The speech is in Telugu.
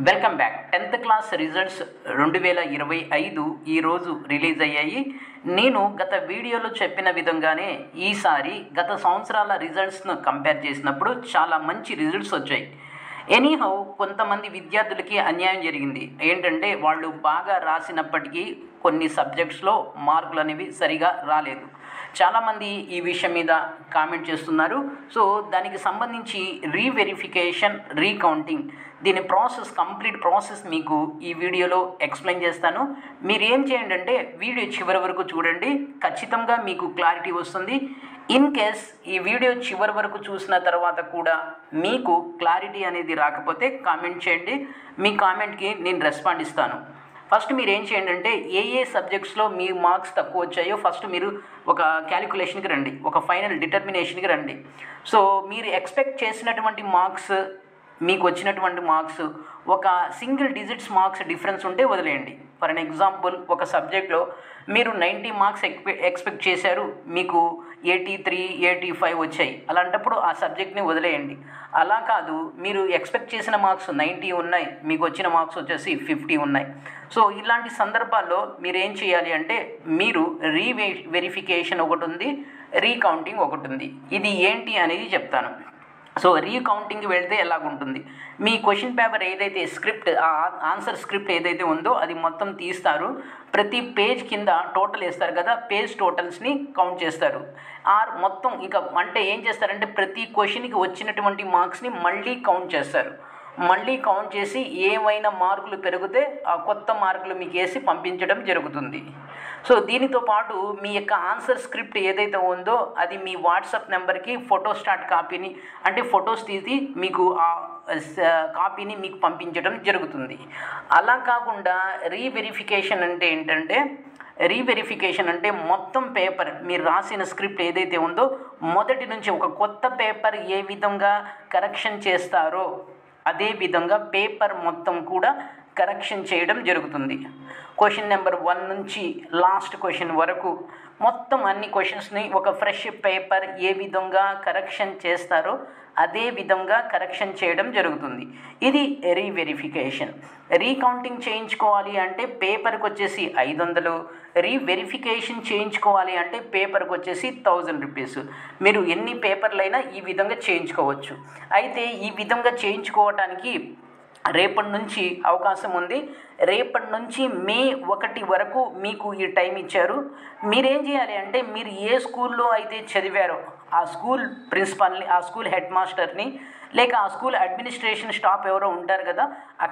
Welcome back. 10th class results 2025 ఈరోజు రిలీజ్ అయ్యాయి. నేను గత వీడియోలో చెప్పిన విధంగానే ఈసారి గత సంవత్సరాల రిజల్ట్స్ను కంపేర్ చేసినప్పుడు చాలా మంచి రిజల్ట్స్ వచ్చాయి. ఎనీహౌ కొంతమంది విద్యార్థులకి అన్యాయం జరిగింది. ఏంటంటే వాళ్ళు బాగా రాసినప్పటికీ కొన్ని సబ్జెక్ట్స్లో మార్కులు అనేవి సరిగా రాలేదు. చాలామంది ఈ విషయం మీద కామెంట్ చేస్తున్నారు. సో దానికి సంబంధించి రీవెరిఫికేషన్, రీకౌంటింగ్ దీని కంప్లీట్ ప్రాసెస్ మీకు ఈ వీడియోలో ఎక్స్ప్లెయిన్ చేస్తాను. మీరు ఏం చేయండి అంటే వీడియో చివరి వరకు చూడండి, ఖచ్చితంగా మీకు క్లారిటీ వస్తుంది. ఇన్ కేస్ ఈ వీడియో చివరి వరకు చూసిన తర్వాత కూడా మీకు క్లారిటీ అనేది రాకపోతే కామెంట్ చేయండి, మీ కామెంట్కి నేను రెస్పాండ్ ఇస్తాను. ఫస్ట్ మీరు ఏం చేయండి అంటే ఏ సబ్జెక్ట్స్లో మీ మార్క్స్ తక్కువ వచ్చాయో ఫస్ట్ మీరు ఒక క్యాలిక్యులేషన్కి రండి, ఒక ఫైనల్ డిటర్మినేషన్కి రండి. సో మీరు ఎక్స్పెక్ట్ చేసినటువంటి మార్క్స్, మీకు వచ్చినటువంటి మార్క్స్ ఒక సింగిల్ డిజిట్స్ మార్క్స్ డిఫరెన్స్ ఉంటే వదిలేయండి. ఫర్ అన్ ఎగ్జాంపుల్, ఒక సబ్జెక్ట్లో మీరు 90 మార్క్స్ ఎక్స్పెక్ట్ చేశారు, మీకు 83, 85 వచ్చాయి. అలాంటప్పుడు ఆ సబ్జెక్ట్ని వదిలేయండి. అలా కాదు, మీరు ఎక్స్పెక్ట్ చేసిన మార్క్స్ 90 ఉన్నాయి, మీకు వచ్చిన మార్క్స్ వచ్చేసి 50 ఉన్నాయి. సో ఇలాంటి సందర్భాల్లో మీరు ఏం చేయాలి అంటే మీరు రీవెరిఫికేషన్ ఒకటి ఉంది, రీకౌంటింగ్ ఒకటి ఉంది. ఇది ఏంటి అనేది చెప్తాను. సో రీకౌంటింగ్కి వెళ్తే ఎలాగుంటుంది, మీ క్వశ్చన్ పేపర్ ఏదైతే స్క్రిప్ట్, ఆన్సర్ స్క్రిప్ట్ ఏదైతే ఉందో అది మొత్తం తీస్తారు. ప్రతి పేజ్ కింద టోటల్ వేస్తారు కదా, పేజ్ టోటల్స్ని కౌంట్ చేస్తారు. మొత్తం ఇంకా అంటే ఏం చేస్తారంటే ప్రతి క్వశ్చన్కి వచ్చినటువంటి మార్క్స్ని మళ్ళీ కౌంట్ చేస్తారు. మళ్ళీ కౌంట్ చేసి ఏమైనా మార్కులు పెరిగితే ఆ కొత్త మార్కులు మీకు వేసి పంపించడం జరుగుతుంది. సో దీనితో పాటు మీ యొక్క ఆన్సర్ స్క్రిప్ట్ ఏదైతే ఉందో అది మీ వాట్సాప్ నెంబర్కి ఫోటోస్టాట్ కాపీని, అంటే ఫొటోస్ తీసి మీకు ఆ కాపీని మీకు పంపించడం జరుగుతుంది. అలా కాకుండా రీవెరిఫికేషన్ అంటే ఏంటంటే, రీవెరిఫికేషన్ అంటే మొత్తం పేపర్ మీరు రాసిన స్క్రిప్ట్ ఏదైతే ఉందో మొదటి నుంచి ఒక కొత్త పేపర్ ఏ విధంగా కరెక్షన్ చేస్తారో అదే విధంగా పేపర్ మొత్తం కూడా కరెక్షన్ చేయడం జరుగుతుంది. క్వశ్చన్ నెంబర్ 1 నుంచి లాస్ట్ క్వశ్చన్ వరకు మొత్తం అన్ని క్వశ్చన్స్ని ఒక ఫ్రెష్ పేపర్ ఏ విధంగా కరెక్షన్ చేస్తారో అదే విధంగా కరెక్షన్ చేయడం జరుగుతుంది. ఇది రీవెరిఫికేషన్. రీకౌంటింగ్ చేయించుకోవాలి అంటే పేపర్కి వచ్చేసి 500, రీవెరిఫికేషన్ చేయించుకోవాలి అంటే పేపర్కి వచ్చేసి 1000 రూపీస్. మీరు ఎన్ని పేపర్లైనా ఈ విధంగా చేయించుకోవచ్చు. అయితే ఈ విధంగా చేయించుకోవటానికి రేపటి నుంచి అవకాశం ఉంది. రేపటి నుంచి మే 1 వరకు మీకు ఈ టైం ఇచ్చారు. మీరేం చేయాలి అంటే మీరు ఏ స్కూల్లో అయితే చదివారో ఆ స్కూల్ ప్రిన్సిపాల్ని, ఆ స్కూల్ హెడ్ మాస్టర్ని, లేక ఆ స్కూల్ అడ్మినిస్ట్రేషన్ స్టాఫ్ ఎవరో ఉంటారు కదా,